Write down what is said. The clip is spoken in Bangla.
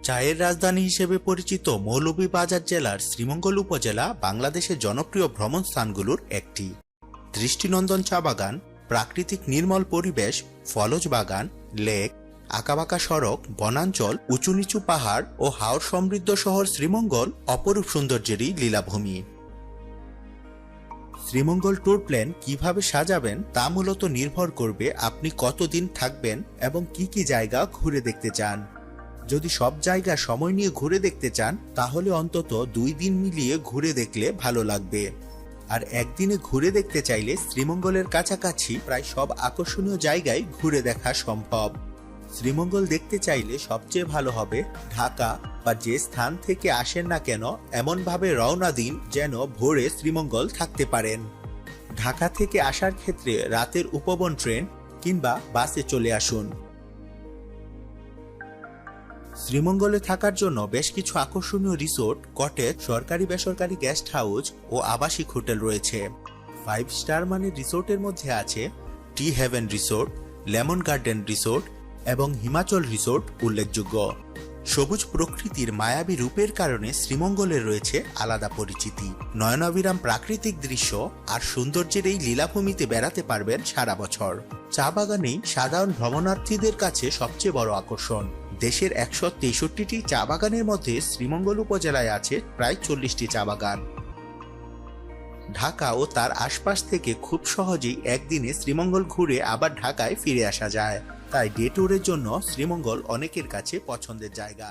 চায়ের রাজধানী হিসেবে পরিচিত মৌলভীবাজার জেলার শ্রীমঙ্গল উপজেলা বাংলাদেশের জনপ্রিয় ভ্রমণ স্থানগুলোর একটি। দৃষ্টিনন্দন চা বাগান, প্রাকৃতিক নির্মল পরিবেশ, ফলজ বাগান, লেক, আঁকাবাঁকা সড়ক, বনাঞ্চল, উঁচু নিচু পাহাড় ও হাওর সমৃদ্ধ শহর শ্রীমঙ্গল অপরূপ সৌন্দর্যেরই লীলাভূমি। শ্রীমঙ্গল ট্যুর প্ল্যান কিভাবে সাজাবেন তা মূলত নির্ভর করবে আপনি কতদিন থাকবেন এবং কি কি জায়গা ঘুরে দেখতে চান। যদি সব জায়গা সময় নিয়ে ঘুরে দেখতে চান তাহলে অন্তত 2 দিন মিলিয়ে ঘুরে দেখলে ভালো লাগবে। আর একদিনে ঘুরে দেখতে চাইলে শ্রীমঙ্গলের কাছাকাছি প্রায় সব আকর্ষণীয় জায়গায় ঘুরে দেখা সম্ভব। শ্রীমঙ্গল দেখতে চাইলে সবচেয়ে ভালো হবে ঢাকা বা যে স্থান থেকে আসেন না কেন এমনভাবে রওনা দিন যেন ভোরে শ্রীমঙ্গল থাকতে পারেন। ঢাকা থেকে আসার ক্ষেত্রে রাতের উপবন ট্রেন কিংবা বাসে চলে আসুন। শ্রীমঙ্গলে থাকার জন্য বেশ কিছু আকর্ষণীয় রিসোর্ট, কটেজ, সরকারি বেসরকারি গেস্ট হাউস ও আবাসিক হোটেল রয়েছে। 5 স্টার মানের রিসোর্টের মধ্যে আছে টি heaven resort, lemon garden resort এবং হিমাচল রিসোর্ট উল্লেখযোগ্য। সবুজ প্রকৃতির মায়াবী রূপের কারণে শ্রীমঙ্গলের রয়েছে আলাদা পরিচিতি। নয়নাভিরাম প্রাকৃতিক দৃশ্য আর সৌন্দর্যের এই লীলাভূমিতে বেড়াতে পারবেন সারা বছর। চা বাগানেই সাধারণ ভ্রমণার্থীদের কাছে সবচেয়ে বড় আকর্ষণ। দেশের 163টি চা বাগানের মধ্যে শ্রীমঙ্গল উপজেলায় আছে প্রায় 40টি চা বাগান। ঢাকা ও তার আশপাশ থেকে খুব সহজেই একদিনে শ্রীমঙ্গল ঘুরে আবার ঢাকায় ফিরে আসা যায়। তাই ডে ট্যুরের জন্য শ্রীমঙ্গল অনেকের কাছে পছন্দের জায়গা।